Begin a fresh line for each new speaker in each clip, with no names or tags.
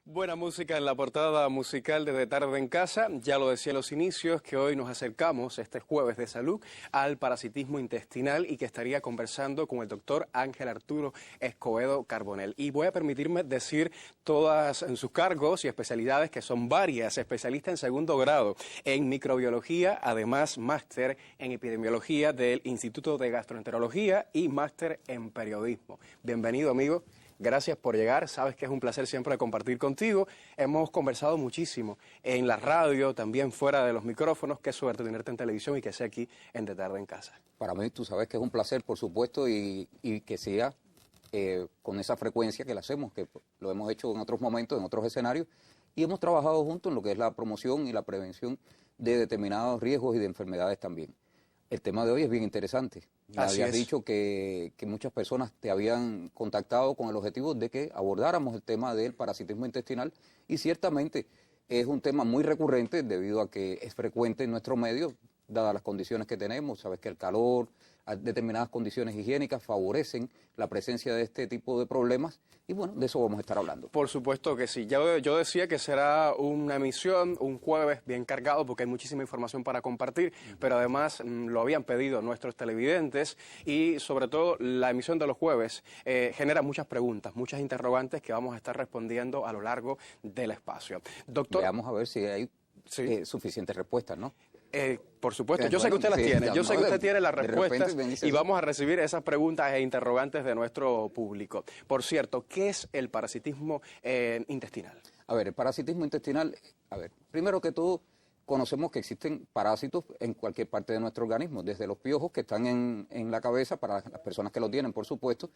Buena música en la portada musical de Tarde en Casa. Ya lo decía en los inicios que hoy nos acercamos este jueves de salud al parasitismo intestinal y que estaría conversando con el doctor Ángel Arturo Escobedo Carbonell. Y voy a permitirme decir todas en sus cargos y especialidades, que son varias: especialista en segundo grado en microbiología, además máster en epidemiología del Instituto de Gastroenterología y máster en periodismo. Bienvenido, amigo. Gracias por llegar, sabes que es un placer siempre compartir contigo. Hemos conversado muchísimo en la radio, también fuera de los micrófonos. Qué suerte tenerte en televisión y que sea aquí en De Tarde en Casa.
Para mí, tú sabes que es un placer, por supuesto, y que sea con esa frecuencia que la hacemos, que lo hemos hecho en otros momentos, en otros escenarios, y hemos trabajado juntos en lo que es la promoción y la prevención de determinados riesgos y de enfermedades también. El tema de hoy es bien interesante. Me habías dicho que muchas personas te habían contactado con el objetivo de que abordáramos el tema del parasitismo intestinal, y ciertamente es un tema muy recurrente debido a que es frecuente en nuestro medio, dadas las condiciones que tenemos. Sabes que el calor, determinadas condiciones higiénicas favorecen la presencia de este tipo de problemas, y bueno, de eso vamos a estar hablando.
Por supuesto que sí. Yo decía que será una emisión, un jueves bien cargado, porque hay muchísima información para compartir, pero además lo habían pedido nuestros televidentes, y sobre todo la emisión de los jueves genera muchas preguntas, muchas interrogantes que vamos a estar respondiendo a lo largo del espacio. Doctor,
veamos a ver si hay suficientes respuestas, ¿no?
Por supuesto, yo sé que usted las tiene, yo sé que usted tiene las respuestas, y vamos a recibir esas preguntas e interrogantes de nuestro público. Por cierto, ¿qué es el parasitismo intestinal?
A ver, el parasitismo intestinal, primero que todo, conocemos que existen parásitos en cualquier parte de nuestro organismo, desde los piojos que están en la cabeza, para las personas que lo tienen, por supuesto,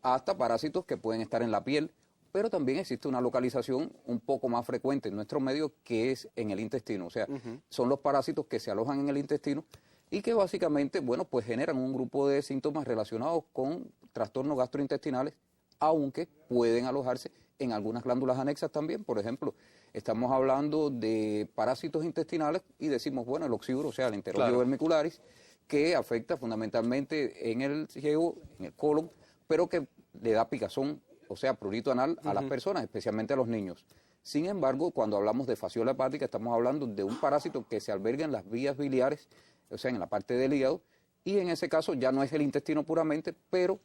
hasta parásitos que pueden estar en la piel, pero también existe una localización un poco más frecuente en nuestro medio, que es en el intestino. O sea, son los parásitos que se alojan en el intestino y que básicamente, bueno, pues generan un grupo de síntomas relacionados con trastornos gastrointestinales, aunque pueden alojarse en algunas glándulas anexas también. Por ejemplo, estamos hablando de parásitos intestinales y decimos, bueno, el oxíuro, o sea, el Enterobius vermicularis, que afecta fundamentalmente en el ciego, en el colon, pero que le da picazón, o sea, prurito anal a las personas, especialmente a los niños. Sin embargo, cuando hablamos de fasciola hepática, estamos hablando de un parásito que se alberga en las vías biliares, o sea, en la parte del hígado, y en ese caso ya no es el intestino puramente, pero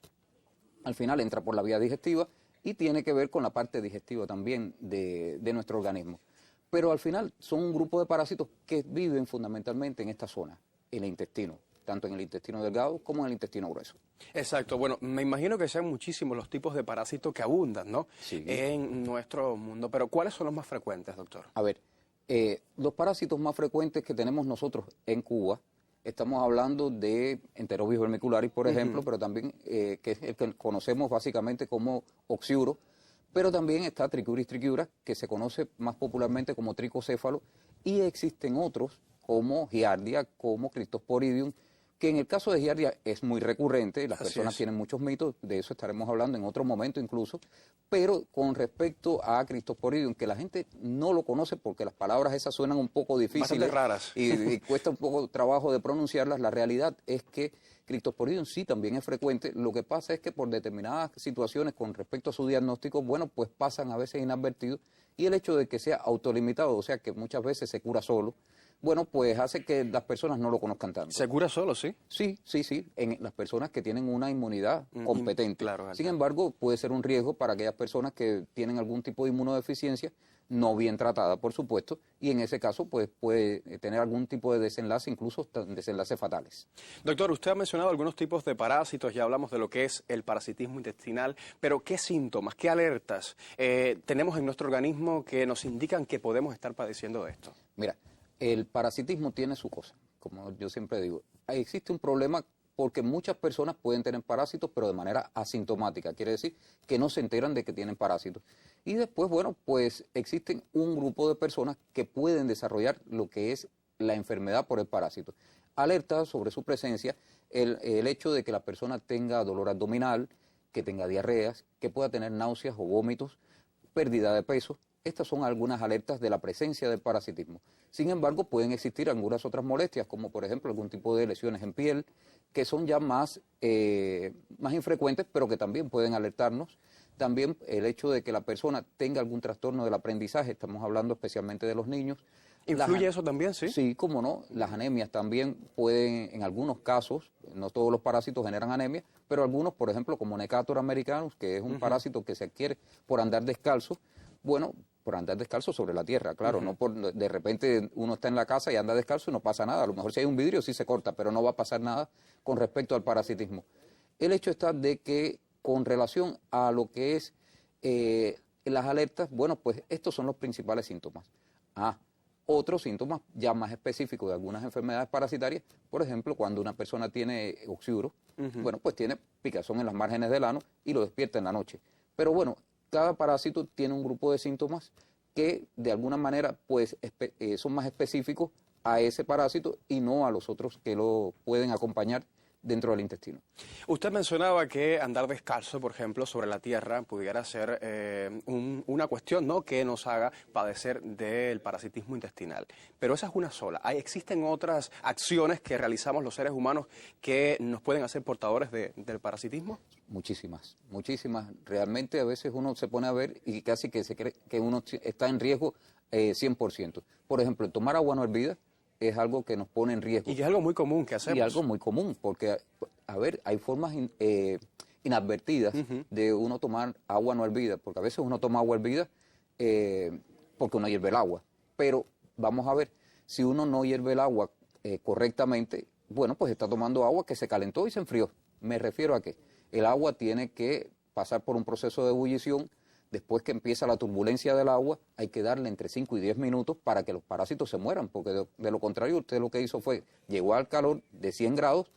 al final entra por la vía digestiva y tiene que ver con la parte digestiva también de nuestro organismo. Pero al final son un grupo de parásitos que viven fundamentalmente en esta zona, en el intestino, tanto en el intestino delgado como en el intestino grueso.
Exacto. Bueno, me imagino que sean muchísimos los tipos de parásitos que abundan, ¿no?
Sí.
En nuestro mundo. Pero ¿cuáles son los más frecuentes, doctor?
A ver, los parásitos más frecuentes que tenemos nosotros en Cuba, estamos hablando de Enterobius vermicularis, por ejemplo, pero también, que es el que conocemos básicamente como oxiuro, pero también está Trichuris trichiura, que se conoce más popularmente como tricocéfalo, y existen otros como Giardia, como Cryptosporidium, que en el caso de Giardia es muy recurrente, las personas tienen muchos mitos, de eso estaremos hablando en otro momento incluso, pero con respecto a Cryptosporidium, que la gente no lo conoce porque las palabras esas suenan un poco difíciles,
bastante raras,
y cuesta un poco trabajo de pronunciarlas. La realidad es que Cryptosporidium sí también es frecuente. Lo que pasa es que por determinadas situaciones con respecto a su diagnóstico, bueno, pues pasan a veces inadvertidos, y el hecho de que sea autolimitado, o sea que muchas veces se cura solo, bueno, pues hace que las personas no lo conozcan tanto.
¿Se cura solo, sí?
Sí, en las personas que tienen una inmunidad competente.
Claro.
Sin embargo, puede ser un riesgo para aquellas personas que tienen algún tipo de inmunodeficiencia, no bien tratada, por supuesto, y en ese caso pues puede tener algún tipo de desenlace, incluso desenlaces fatales.
Doctor, usted ha mencionado algunos tipos de parásitos, ya hablamos de lo que es el parasitismo intestinal, pero ¿qué síntomas, qué alertas tenemos en nuestro organismo que nos indican que podemos estar padeciendo de esto?
Mira, el parasitismo tiene su cosa, como yo siempre digo. Existe un problema porque muchas personas pueden tener parásitos, pero de manera asintomática. Quiere decir que no se enteran de que tienen parásitos. Y después, bueno, pues existen un grupo de personas que pueden desarrollar lo que es la enfermedad por el parásito. Alerta sobre su presencia el hecho de que la persona tenga dolor abdominal, que tenga diarreas, que pueda tener náuseas o vómitos, pérdida de peso. Estas son algunas alertas de la presencia del parasitismo. Sin embargo, pueden existir algunas otras molestias, como por ejemplo algún tipo de lesiones en piel, que son ya más infrecuentes, pero que también pueden alertarnos También el hecho de que la persona tenga algún trastorno del aprendizaje, estamos hablando especialmente de los niños.
¿Influye eso también, sí?
Sí, cómo no. Las anemias también pueden, en algunos casos, no todos los parásitos generan anemia, pero algunos, por ejemplo, como Necator americanus, que es un parásito que se adquiere por andar descalzo, bueno, por andar descalzo sobre la tierra, claro, no por de repente uno está en la casa y anda descalzo y no pasa nada. A lo mejor si hay un vidrio sí se corta, pero no va a pasar nada con respecto al parasitismo. El hecho está de que con relación a lo que es las alertas, bueno, pues estos son los principales síntomas. Otros síntomas ya más específicos de algunas enfermedades parasitarias, por ejemplo, cuando una persona tiene oxiuro, bueno, pues tiene picazón en las márgenes del ano y lo despierta en la noche. Pero bueno, cada parásito tiene un grupo de síntomas que de alguna manera pues son más específicos a ese parásito y no a los otros que lo pueden acompañar dentro del intestino.
Usted mencionaba que andar descalzo, por ejemplo, sobre la tierra pudiera ser una cuestión, ¿no?, que nos haga padecer del parasitismo intestinal. Pero esa es una sola. ¿Existen otras acciones que realizamos los seres humanos que nos pueden hacer portadores del parasitismo?
Muchísimas, muchísimas. Realmente a veces uno se pone a ver y casi que se cree que uno está en riesgo 100%. Por ejemplo, tomar agua no hervida es algo que nos pone en riesgo.
Y que es algo muy común que hacemos.
Y algo muy común, porque, a ver, hay formas inadvertidas de uno tomar agua no hervida, porque a veces uno toma agua hervida porque uno hierve el agua. Pero vamos a ver, si uno no hierve el agua correctamente, bueno, pues está tomando agua que se calentó y se enfrió. Me refiero a que el agua tiene que pasar por un proceso de ebullición. Después que empieza la turbulencia del agua, hay que darle entre 5 y 10 minutos para que los parásitos se mueran, porque de lo contrario usted lo que hizo fue, llegó al calor de 100 grados,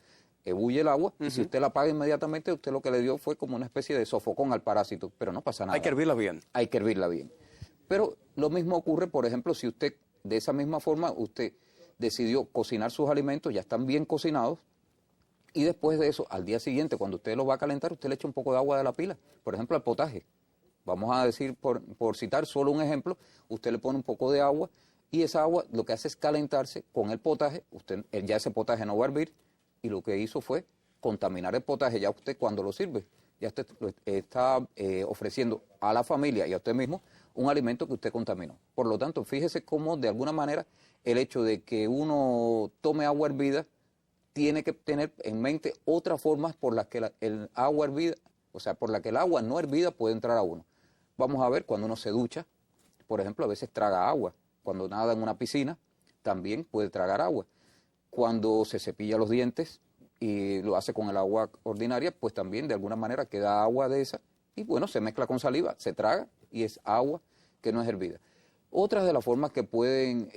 ebulle el agua, y si usted la apaga inmediatamente, usted lo que le dio fue como una especie de sofocón al parásito, pero no pasa nada.
Hay que hervirla bien.
Hay que hervirla bien. Pero lo mismo ocurre, por ejemplo, si usted, de esa misma forma, usted decidió cocinar sus alimentos, ya están bien cocinados, y después de eso, al día siguiente, cuando usted lo va a calentar, usted le echa un poco de agua de la pila, por ejemplo, al potaje. Vamos a decir, por citar solo un ejemplo, usted le pone un poco de agua y esa agua lo que hace es calentarse con el potaje, ya ese potaje no va a hervir y lo que hizo fue contaminar el potaje. Ya usted cuando lo sirve, ya usted está ofreciendo a la familia y a usted mismo un alimento que usted contaminó. Por lo tanto, fíjese cómo de alguna manera el hecho de que uno tome agua hervida tiene que tener en mente otras formas por las que el agua hervida, o sea, por la que el agua no hervida puede entrar a uno. Vamos a ver, cuando uno se ducha, por ejemplo, a veces traga agua. Cuando nada en una piscina, también puede tragar agua. Cuando se cepilla los dientes y lo hace con el agua ordinaria, pues también de alguna manera queda agua de esa y bueno, se mezcla con saliva, se traga y es agua que no es hervida. Otras de las formas que pueden,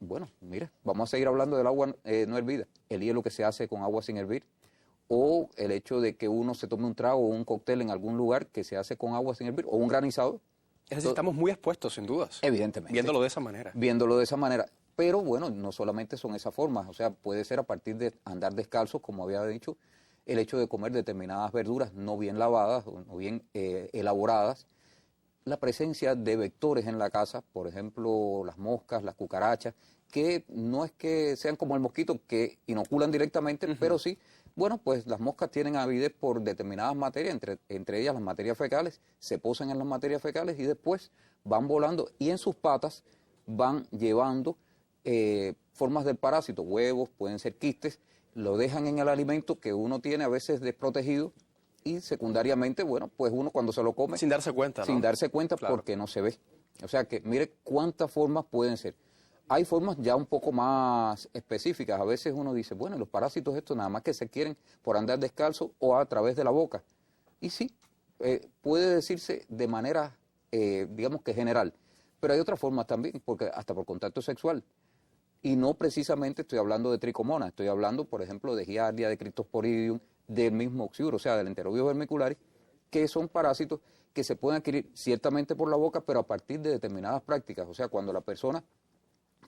bueno, mira, vamos a seguir hablando del agua no hervida. El hielo que se hace con agua sin hervir, o el hecho de que uno se tome un trago o un cóctel en algún lugar que se hace con agua sin hervir, o un granizado.
Es decir, estamos muy expuestos, sin dudas.
Evidentemente.
Viéndolo de esa manera.
Viéndolo de esa manera. Pero bueno, no solamente son esas formas, o sea, puede ser a partir de andar descalzos, como había dicho, el hecho de comer determinadas verduras no bien lavadas o no bien elaboradas, la presencia de vectores en la casa, por ejemplo, las moscas, las cucarachas, que no es que sean como el mosquito que inoculan directamente, pero sí, bueno, pues las moscas tienen avidez por determinadas materias, entre ellas las materias fecales, se posan en las materias fecales y después van volando y en sus patas van llevando formas del parásito, huevos, pueden ser quistes, lo dejan en el alimento que uno tiene a veces desprotegido y secundariamente, bueno, pues uno cuando se lo come...
Sin darse cuenta, ¿no?
Sin darse cuenta,
claro,
porque no se ve. O sea que mire cuántas formas pueden ser. Hay formas ya un poco más específicas. A veces uno dice, bueno, los parásitos estos nada más que se quieren por andar descalzo o a través de la boca. Y sí, puede decirse de manera, digamos que general. Pero hay otras formas también, porque hasta por contacto sexual. Y no precisamente estoy hablando de tricomonas, estoy hablando, por ejemplo, de giardia, de cryptosporidium, del mismo oxiuro, o sea, del enterobius vermicularis, que son parásitos que se pueden adquirir ciertamente por la boca, pero a partir de determinadas prácticas. O sea, cuando la persona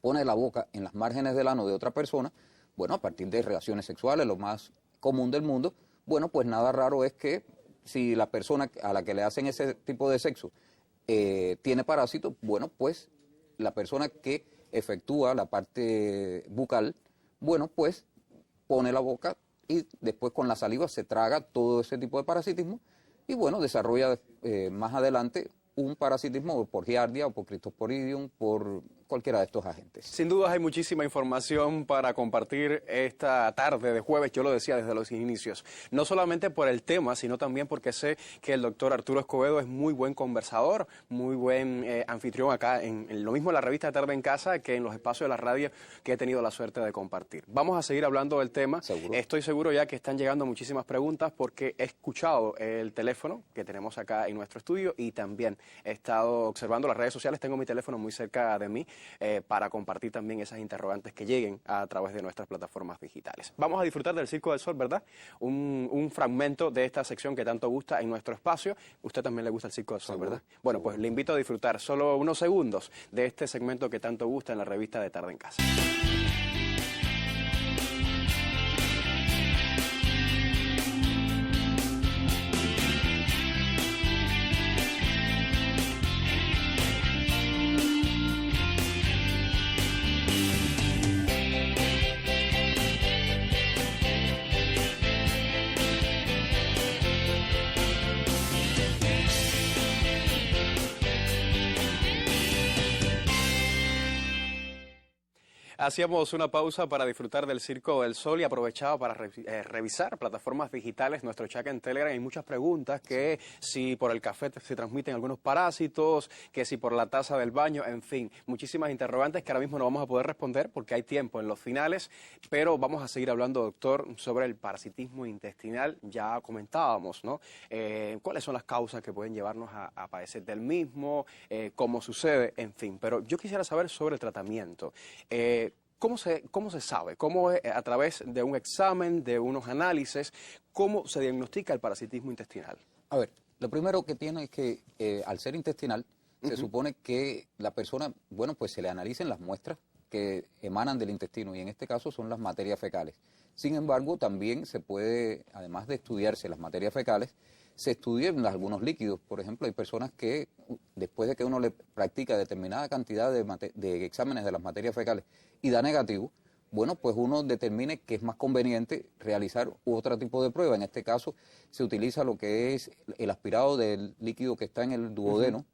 pone la boca en las márgenes del ano de otra persona, bueno, a partir de relaciones sexuales, lo más común del mundo, bueno, pues nada raro es que si la persona a la que le hacen ese tipo de sexo tiene parásitos, bueno, pues la persona que efectúa la parte bucal, bueno, pues pone la boca y después con la saliva se traga todo ese tipo de parasitismo y bueno, desarrolla más adelante un parasitismo por Giardia o por Cryptosporidium, por cualquiera de estos agentes.
Sin duda hay muchísima información para compartir esta tarde de jueves, yo lo decía desde los inicios, no solamente por el tema, sino también porque sé que el doctor Arturo Escobedo es muy buen conversador, muy buen anfitrión acá, en lo mismo en la revista Tarde en Casa que en los espacios de la radio que he tenido la suerte de compartir. Vamos a seguir hablando del tema.
¿Seguro?
Estoy seguro ya que están llegando muchísimas preguntas porque he escuchado el teléfono que tenemos acá en nuestro estudio y también he estado observando las redes sociales, tengo mi teléfono muy cerca de mí para compartir también esas interrogantes que lleguen a través de nuestras plataformas digitales. Vamos a disfrutar del Circo del Sol, ¿verdad? Un fragmento de esta sección que tanto gusta en nuestro espacio. Usted también le gusta el Circo del Sol, ¿verdad? Bueno, pues le invito a disfrutar solo unos segundos de este segmento que tanto gusta en la revista de Tarde en Casa. Hacíamos una pausa para disfrutar del Circo del Sol y aprovechaba para revisar plataformas digitales, nuestro chat en Telegram. Hay muchas preguntas, que si por el café se transmiten algunos parásitos, que si por la taza del baño, en fin, muchísimas interrogantes que ahora mismo no vamos a poder responder porque hay tiempo en los finales, pero vamos a seguir hablando, doctor, sobre el parasitismo intestinal. Ya comentábamos, ¿no? ¿Cuáles son las causas que pueden llevarnos a padecer del mismo? ¿Cómo sucede? En fin, pero yo quisiera saber sobre el tratamiento. ¿Cómo se sabe? ¿Cómo a través de un examen, de unos análisis, cómo se diagnostica el parasitismo intestinal?
A ver, lo primero que tiene es que al ser intestinal, se supone que la persona, bueno, pues se le analicen las muestras que emanan del intestino y en este caso son las materias fecales. Sin embargo, también se puede, además de estudiarse las materias fecales, se estudian algunos líquidos. Por ejemplo, hay personas que después de que uno le practica determinada cantidad de exámenes de las materias fecales y da negativo, bueno, pues uno determine que es más conveniente realizar otro tipo de prueba. En este caso se utiliza lo que es el aspirado del líquido que está en el duodeno,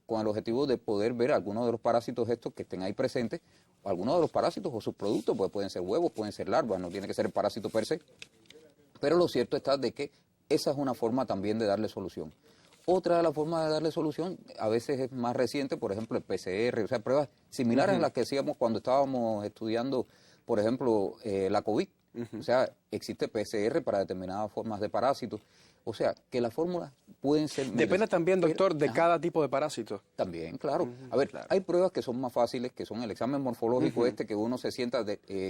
con el objetivo de poder ver algunos de los parásitos estos que estén ahí presentes, o algunos de los parásitos o sus productos, pues pueden ser huevos, pueden ser larvas, no tiene que ser el parásito per se. Pero lo cierto está de que esa es una forma también de darle solución. Otra de las formas de darle solución, a veces es más reciente, por ejemplo el PCR, o sea, pruebas similares a las que hacíamos cuando estábamos estudiando, por ejemplo, la COVID. O sea, existe PCR para determinadas formas de parásitos. O sea, que las fórmulas pueden ser...
Depende también, doctor, de cada tipo de parásito.
También, claro. A ver, hay pruebas que son más fáciles, que son el examen morfológico que uno se sienta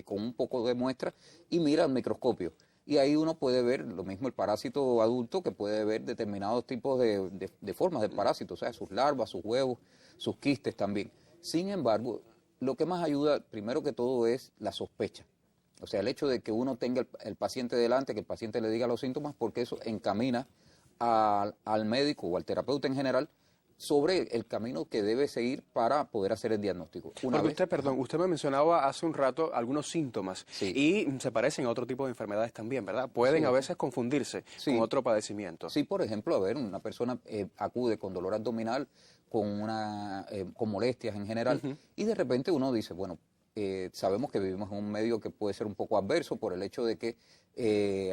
con un poco de muestra y mira al microscopio. Y ahí uno puede ver lo mismo el parásito adulto, que puede ver determinados tipos de formas de parásitos, o sea, sus larvas, sus huevos, sus quistes también. Sin embargo, lo que más ayuda, primero que todo, es la sospecha. O sea, el hecho de que uno tenga el paciente delante, que el paciente le diga los síntomas, porque eso encamina al médico o al terapeuta en general sobre el camino que debe seguir para poder hacer el diagnóstico.
Usted me mencionaba hace un rato algunos síntomas y se parecen a otro tipo de enfermedades también, ¿verdad? Pueden a veces confundirse con otro padecimiento.
Sí, por ejemplo, a ver, una persona acude con dolor abdominal, con molestias en general, y de repente uno dice, bueno, sabemos que vivimos en un medio que puede ser un poco adverso por el hecho de que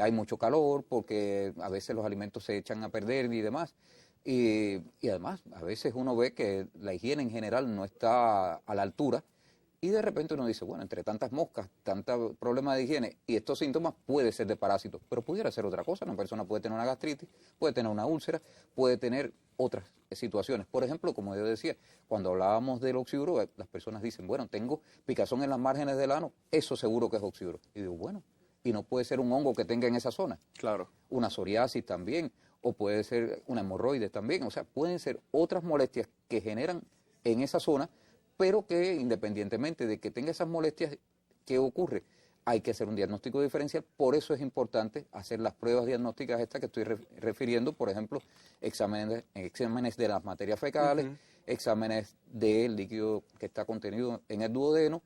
hay mucho calor, porque a veces los alimentos se echan a perder y demás. Y además, a veces uno ve que la higiene en general no está a la altura y de repente uno dice, bueno, entre tantas moscas, tantos problemas de higiene y estos síntomas puede ser de parásitos, pero pudiera ser otra cosa. Una persona puede tener una gastritis, puede tener una úlcera, puede tener otras situaciones. Por ejemplo, como yo decía, cuando hablábamos del oxiduro, las personas dicen, bueno, tengo picazón en las márgenes del ano, eso seguro que es oxiduro. Y digo, bueno, y no puede ser un hongo que tenga en esa zona.
Claro.
Una psoriasis también, o puede ser una hemorroide también, o sea, pueden ser otras molestias que generan en esa zona, pero que independientemente de que tenga esas molestias, ¿qué ocurre? Hay que hacer un diagnóstico diferencial, por eso es importante hacer las pruebas diagnósticas estas que estoy refiriendo, por ejemplo, exámenes de las materias fecales, exámenes del líquido que está contenido en el duodeno,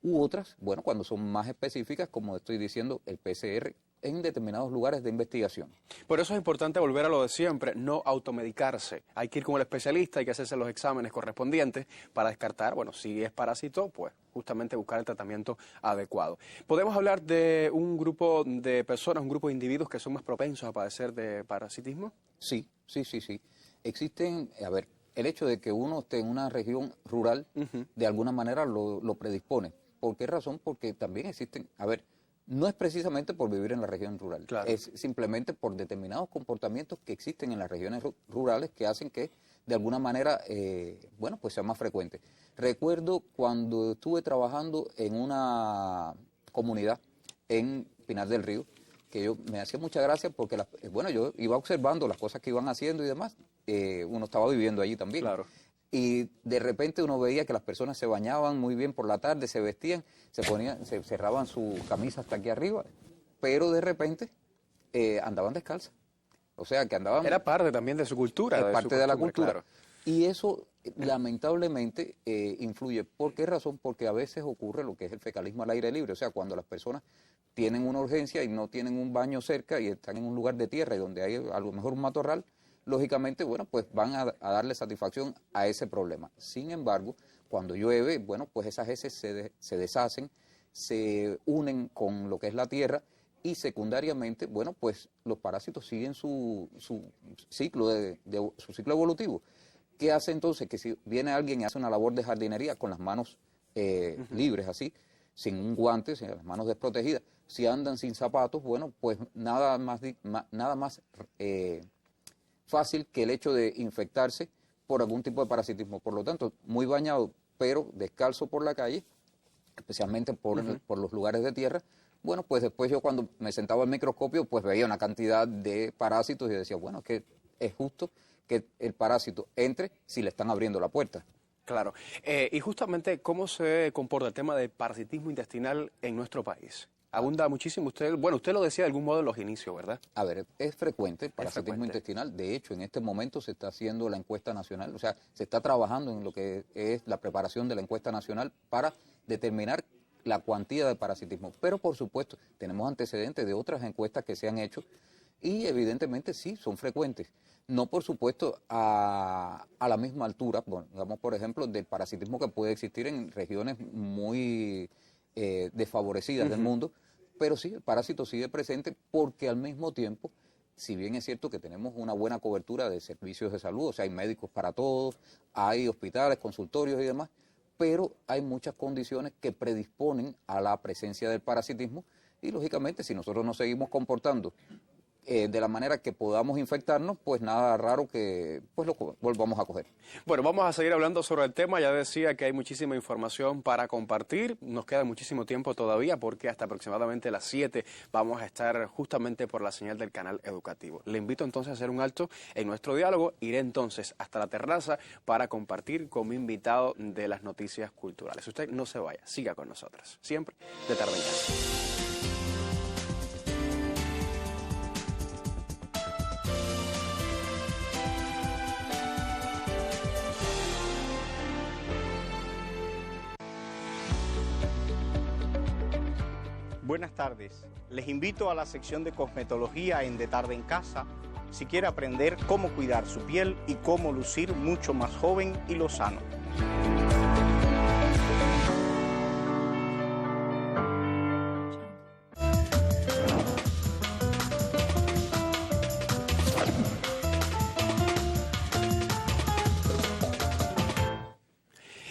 u otras, bueno, cuando son más específicas, como estoy diciendo, el PCR, en determinados lugares de investigación.
Por eso es importante volver a lo de siempre, no automedicarse. Hay que ir con el especialista, hay que hacerse los exámenes correspondientes para descartar, bueno, si es parásito, pues justamente buscar el tratamiento adecuado. ¿Podemos hablar de un grupo de personas, un grupo de individuos que son más propensos a padecer de parasitismo?
Sí. Existen, a ver, el hecho de que uno esté en una región rural, de alguna manera lo predispone. ¿Por qué razón? Porque también existen, a ver, no es precisamente por vivir en la región rural,
Claro.
es simplemente por determinados comportamientos que existen en las regiones rurales que hacen que de alguna manera, bueno, pues sea más frecuente. Recuerdo cuando estuve trabajando en una comunidad en Pinar del Río, que yo me hacía mucha gracia porque, bueno, yo iba observando las cosas que iban haciendo y demás, uno estaba viviendo allí también.
Claro.
Y de repente uno veía que las personas se bañaban muy bien por la tarde, se vestían, se cerraban su camisa hasta aquí arriba, pero de repente andaban descalzas. O sea, que andaban...
Era parte también de su cultura.
Es
de
parte
su
de la
costumbre,
cultura.
claro.
Y eso lamentablemente influye. ¿Por qué razón? Porque a veces ocurre lo que es el fecalismo al aire libre. O sea, cuando las personas tienen una urgencia y no tienen un baño cerca y están en un lugar de tierra y donde hay a lo mejor un matorral, lógicamente, bueno, pues van a darle satisfacción a ese problema. Sin embargo, cuando llueve, bueno, pues esas heces se deshacen, se unen con lo que es la tierra y secundariamente, bueno, pues los parásitos siguen su ciclo su ciclo evolutivo. ¿Qué hace entonces? Que si viene alguien y hace una labor de jardinería con las manos libres así, sin un guante, sin las manos desprotegidas, si andan sin zapatos, bueno, pues nada más fácil que el hecho de infectarse por algún tipo de parasitismo. Por lo tanto, muy bañado, pero descalzo por la calle, especialmente por los lugares de tierra, bueno, pues después yo cuando me sentaba al microscopio, pues veía una cantidad de parásitos y decía, bueno, que es justo que el parásito entre si le están abriendo la puerta.
Claro. Y justamente, ¿cómo se comporta el tema del parasitismo intestinal en nuestro país? Abunda muchísimo. Usted lo decía de algún modo en los inicios, ¿verdad?
A ver, es frecuente el parasitismo intestinal. De hecho, en este momento se está haciendo la encuesta nacional, o sea, se está trabajando en lo que es la preparación de la encuesta nacional para determinar la cuantía de parasitismo. Pero, por supuesto, tenemos antecedentes de otras encuestas que se han hecho y, evidentemente, sí, son frecuentes. No, por supuesto, a la misma altura, bueno, digamos, por ejemplo, del parasitismo que puede existir en regiones muy desfavorecidas del mundo, pero sí, el parásito sigue presente porque al mismo tiempo, si bien es cierto que tenemos una buena cobertura de servicios de salud, o sea, hay médicos para todos, hay hospitales, consultorios y demás, pero hay muchas condiciones que predisponen a la presencia del parasitismo y, lógicamente, si nosotros nos seguimos comportando de la manera que podamos infectarnos, pues nada raro que pues lo volvamos a coger.
Bueno, vamos a seguir hablando sobre el tema. Ya decía que hay muchísima información para compartir. Nos queda muchísimo tiempo todavía porque hasta aproximadamente las 7 vamos a estar justamente por la señal del canal educativo. Le invito entonces a hacer un alto en nuestro diálogo. Iré entonces hasta la terraza para compartir con mi invitado de las noticias culturales. Usted no se vaya, siga con nosotros. Siempre de tarde en casa.
Buenas tardes, les invito a la sección de cosmetología en De Tarde en Casa si quiere aprender cómo cuidar su piel y cómo lucir mucho más joven y lozano.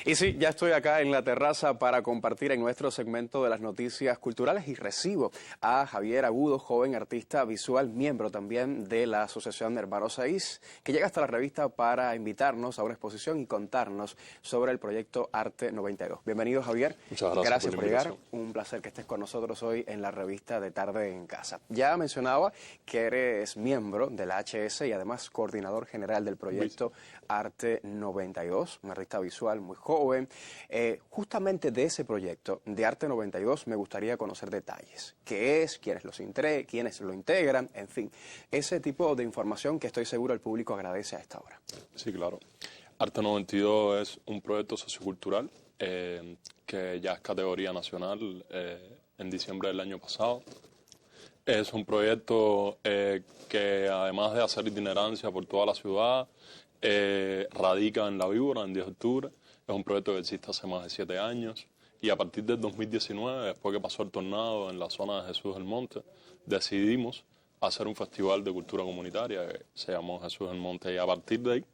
Y sí, ya estoy acá en la terraza para compartir en nuestro segmento de las noticias culturales y recibo a Javier Agudo, joven artista visual, miembro también de la Asociación Hermanos 6, que llega hasta la revista para invitarnos a una exposición y contarnos sobre el proyecto Arte 92. Bienvenido, Javier.
Muchas gracias
por llegar. Un placer que estés con nosotros hoy en la revista de Tarde en Casa. Ya mencionaba que eres miembro de la HS y además coordinador general del proyecto Arte 92, un artista visual muy joven. Justamente de ese proyecto de Arte 92 me gustaría conocer detalles. ¿Qué es? ¿Quiénes lo integran? En fin, ese tipo de información que estoy seguro el público agradece a esta hora.
Sí, claro. Arte 92 es un proyecto sociocultural que ya es categoría nacional en diciembre del año pasado. Es un proyecto que además de hacer itinerancia por toda la ciudad, radica en La Víbora, en 10 de octubre. Es un proyecto que existe hace más de 7 años y a partir del 2019, después que pasó el tornado en la zona de Jesús del Monte, decidimos hacer un festival de cultura comunitaria que se llamó Jesús del Monte, y a partir de ahí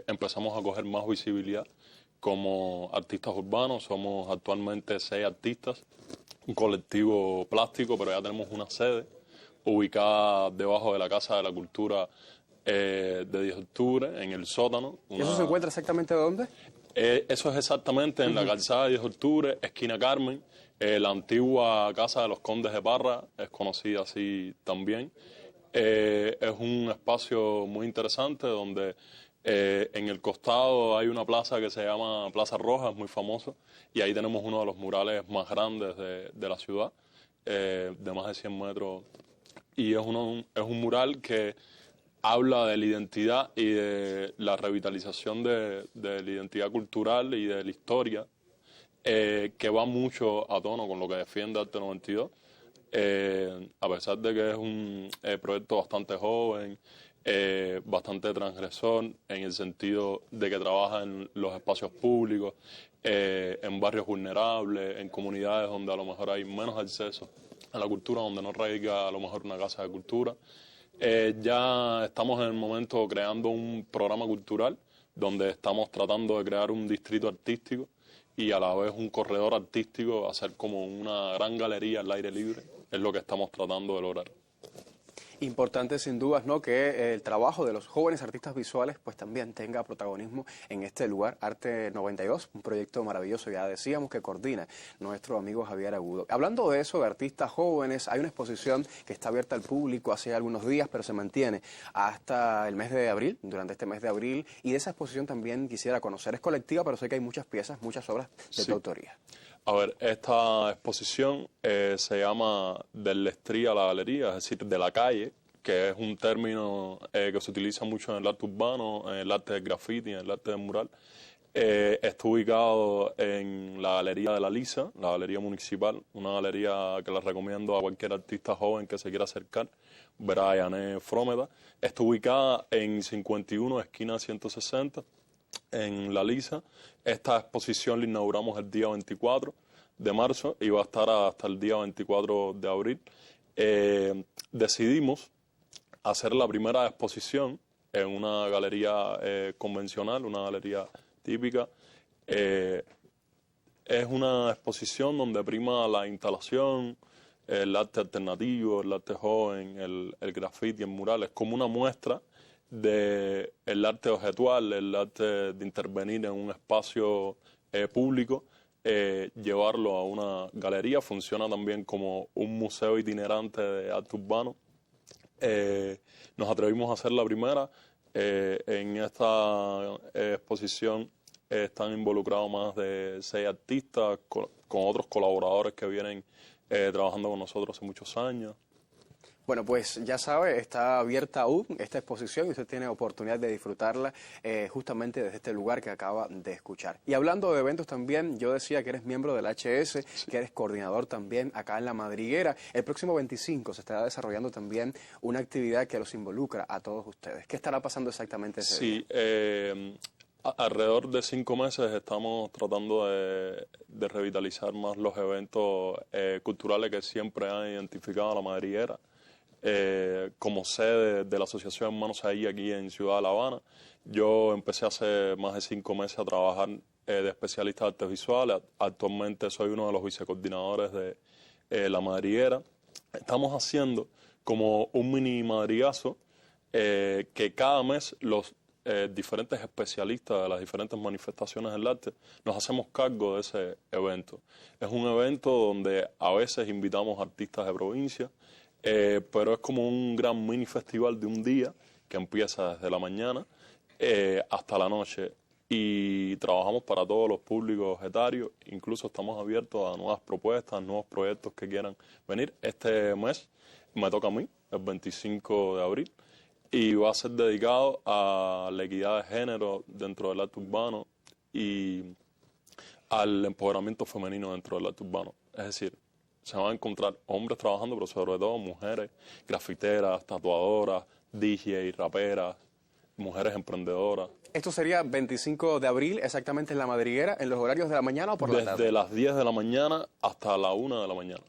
empezamos a coger más visibilidad como artistas urbanos. Somos actualmente 6 artistas, un colectivo plástico, pero ya tenemos una sede ubicada debajo de la Casa de la Cultura de 10 de octubre, en el sótano.
¿Y eso se encuentra exactamente dónde?
Eso es exactamente en la calzada de 10 de octubre, esquina Carmen. La antigua Casa de los Condes de Parra es conocida así también. Es un espacio muy interesante donde en el costado hay una plaza que se llama Plaza Roja, es muy famoso, y ahí tenemos uno de los murales más grandes de la ciudad, de más de 100 metros. Y es un mural que habla de la identidad y de la revitalización de la identidad cultural y de la historia, que va mucho a tono con lo que defiende Arte 92, a pesar de que es un proyecto bastante joven, bastante transgresor, en el sentido de que trabaja en los espacios públicos, en barrios vulnerables, en comunidades donde a lo mejor hay menos acceso a la cultura, donde no radica a lo mejor una casa de cultura. Ya estamos en el momento creando un programa cultural donde estamos tratando de crear un distrito artístico y a la vez un corredor artístico, hacer como una gran galería al aire libre, es lo que estamos tratando de lograr.
Importante sin dudas, ¿no?, que el trabajo de los jóvenes artistas visuales pues también tenga protagonismo en este lugar, Arte 92, un proyecto maravilloso, ya decíamos, que coordina nuestro amigo Javier Agudo. Hablando de eso, de artistas jóvenes, hay una exposición que está abierta al público hace algunos días, pero se mantiene hasta el mes de abril, durante este mes de abril, y de esa exposición también quisiera conocer. Es colectiva, pero sé que hay muchas piezas, muchas obras de tu autoría.
A ver, esta exposición se llama Del Estrí a la Galería, es decir, de la calle, que es un término que se utiliza mucho en el arte urbano, en el arte del graffiti, en el arte del mural. Está ubicado en la Galería de la Lisa, la galería municipal, una galería que la recomiendo a cualquier artista joven que se quiera acercar, Brian Frometa. Está ubicada en 51, esquina 160. En La Lisa. Esta exposición la inauguramos el día 24 de marzo y va a estar hasta el día 24 de abril. Decidimos hacer la primera exposición en una galería convencional, una galería típica. Es una exposición donde prima la instalación, el arte alternativo, el arte joven, el graffiti, el mural. Es como una muestra del arte objetual, el arte de intervenir en un espacio público, llevarlo a una galería. Funciona también como un museo itinerante de arte urbano. Nos atrevimos a hacer la primera. En esta exposición están involucrados más de 6 artistas con otros colaboradores que vienen trabajando con nosotros hace muchos años.
Bueno, pues ya sabe, está abierta aún esta exposición y usted tiene oportunidad de disfrutarla justamente desde este lugar que acaba de escuchar. Y hablando de eventos también, yo decía que eres miembro del HS, sí, que eres coordinador también acá en La Madriguera. El próximo 25 se estará desarrollando también una actividad que los involucra a todos ustedes. ¿Qué estará pasando exactamente ese día?
Sí, alrededor de 5 meses estamos tratando de revitalizar más los eventos culturales que siempre han identificado a La Madriguera como sede de la Asociación Hermanos Ahí aquí en Ciudad de La Habana. Yo empecé hace más de 5 meses a trabajar de especialista de artes visuales. Actualmente soy uno de los vicecoordinadores de La Madriguera. Estamos haciendo como un mini madrigazo que cada mes los diferentes especialistas de las diferentes manifestaciones del arte nos hacemos cargo de ese evento. Es un evento donde a veces invitamos artistas de provincia, pero es como un gran mini festival de un día que empieza desde la mañana hasta la noche, y trabajamos para todos los públicos etarios. Incluso estamos abiertos a nuevas propuestas, nuevos proyectos que quieran venir. Este mes me toca a mí, el 25 de abril, y va a ser dedicado a la equidad de género dentro del arte urbano y al empoderamiento femenino dentro del arte urbano. Es decir, se van a encontrar hombres trabajando, pero sobre todo mujeres, grafiteras, tatuadoras, DJ, raperas, mujeres emprendedoras.
¿Esto sería 25 de abril, exactamente en La Madriguera, en los horarios de la mañana o por la tarde?
Desde las 10 de la mañana hasta la 1 de la mañana.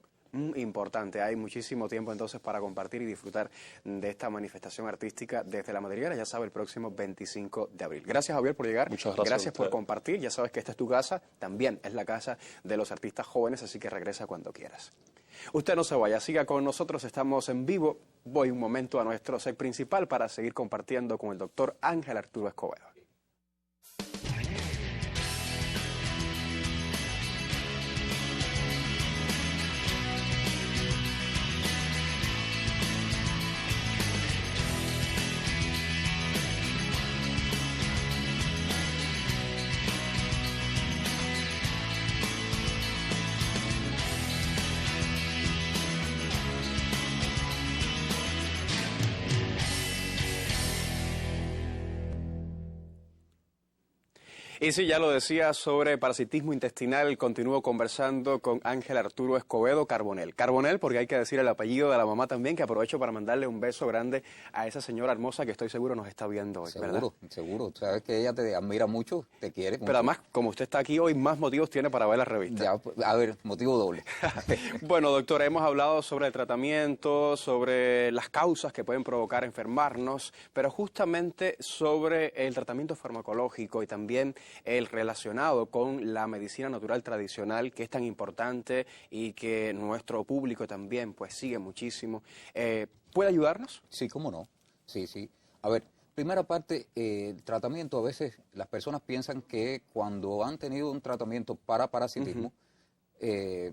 Importante, hay muchísimo tiempo entonces para compartir y disfrutar de esta manifestación artística desde La Madriguera, ya sabe, el próximo 25 de abril. Gracias, Javier, por llegar.
Muchas gracias.
Gracias por compartir, ya sabes que esta es tu casa, también es la casa de los artistas jóvenes, así que regresa cuando quieras. Usted no se vaya, siga con nosotros, estamos en vivo. Voy un momento a nuestro set principal para seguir compartiendo con el doctor Ángel Arturo Escobedo. Y sí, ya lo decía, sobre parasitismo intestinal, continúo conversando con Ángel Arturo Escobedo Carbonell. Carbonell, porque hay que decir el apellido de la mamá también, que aprovecho para mandarle un beso grande a esa señora hermosa que estoy seguro nos está viendo hoy, ¿verdad?
Seguro. Sabes que ella te admira mucho, te quiere mucho.
Pero además, como usted está aquí hoy, más motivos tiene para ver la revista.
Ya, a ver, motivo doble.
Bueno, doctora, hemos hablado sobre el tratamiento, sobre las causas que pueden provocar enfermarnos, pero justamente sobre el tratamiento farmacológico y también el relacionado con la medicina natural tradicional, que es tan importante y que nuestro público también pues sigue muchísimo. ¿Puede ayudarnos?
Sí, cómo no. Sí. A ver, primera parte, el tratamiento, a veces las personas piensan que cuando han tenido un tratamiento para parasitismo,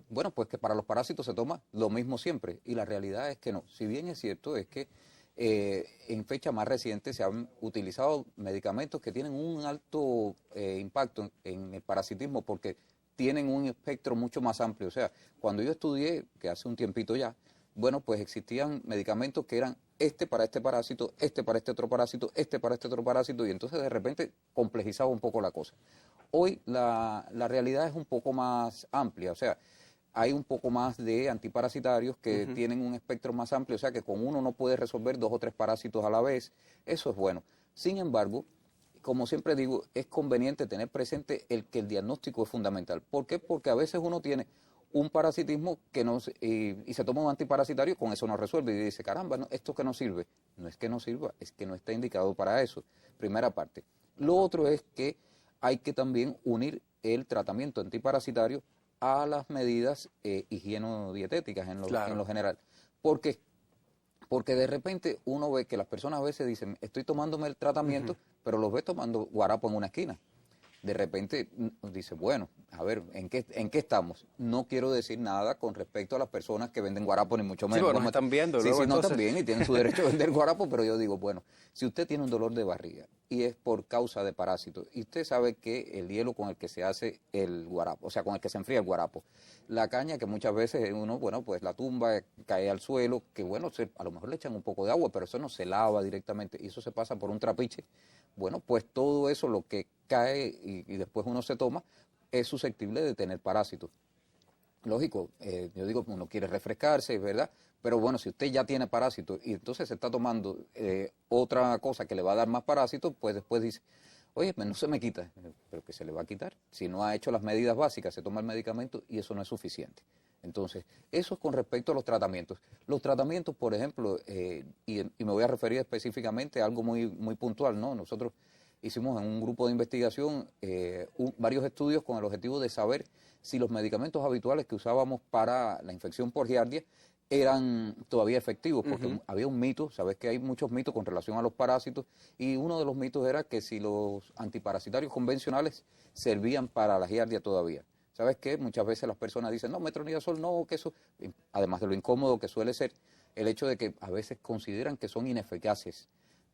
bueno, pues que para los parásitos se toma lo mismo siempre. Y la realidad es que no. Si bien es cierto, es que en fecha más reciente se han utilizado medicamentos que tienen un alto impacto en el parasitismo porque tienen un espectro mucho más amplio. O sea, cuando yo estudié, que hace un tiempito ya, bueno, pues existían medicamentos que eran para este parásito, para este otro parásito, para este otro parásito, y entonces de repente complejizaba un poco la cosa. Hoy la realidad es un poco más amplia, o sea, hay un poco más de antiparasitarios que tienen un espectro más amplio, o sea que con uno no puede resolver 2 o 3 parásitos a la vez. Eso es bueno. Sin embargo, como siempre digo, es conveniente tener presente que el diagnóstico es fundamental. ¿Por qué? Porque a veces uno tiene un parasitismo que no, y se toma un antiparasitario, con eso no resuelve, y dice, caramba, no, esto que no sirve. No es que no sirva, es que no está indicado para eso. Primera parte. Lo otro es que hay que también unir el tratamiento antiparasitario a las medidas higienodietéticas en lo general. ¿Por qué? Porque de repente uno ve que las personas a veces dicen, estoy tomándome el tratamiento, pero los ve tomando guarapo en una esquina. De repente dice, bueno, a ver, ¿en qué estamos? No quiero decir nada con respecto a las personas que venden guarapo, ni mucho menos.
Sí, bueno, nos están viendo.
Sí, no están bien y tienen su derecho a vender guarapo, pero yo digo, bueno, si usted tiene un dolor de barriga y es por causa de parásitos, y usted sabe que el hielo con el que se hace el guarapo, o sea, con el que se enfría el guarapo, la caña que muchas veces uno, bueno, pues la tumba, cae al suelo, que bueno, a lo mejor le echan un poco de agua, pero eso no se lava directamente y eso se pasa por un trapiche. Bueno, pues todo eso, lo que cae y después uno se toma, es susceptible de tener parásitos. Lógico, yo digo, uno quiere refrescarse, ¿verdad? Pero bueno, si usted ya tiene parásitos y entonces se está tomando otra cosa que le va a dar más parásitos, pues después dice, oye, no se me quita, pero que se le va a quitar. Si no ha hecho las medidas básicas, se toma el medicamento y eso no es suficiente. Entonces, eso es con respecto a los tratamientos. Los tratamientos, por ejemplo, y me voy a referir específicamente a algo muy puntual, ¿no? Nosotros hicimos en un grupo de investigación varios estudios con el objetivo de saber si los medicamentos habituales que usábamos para la infección por giardia eran todavía efectivos, porque había un mito, sabes que hay muchos mitos con relación a los parásitos, y uno de los mitos era que si los antiparasitarios convencionales servían para la giardia todavía. ¿Sabes qué? Muchas veces las personas dicen, no, metronidazol no, que eso, además de lo incómodo que suele ser, el hecho de que a veces consideran que son ineficaces,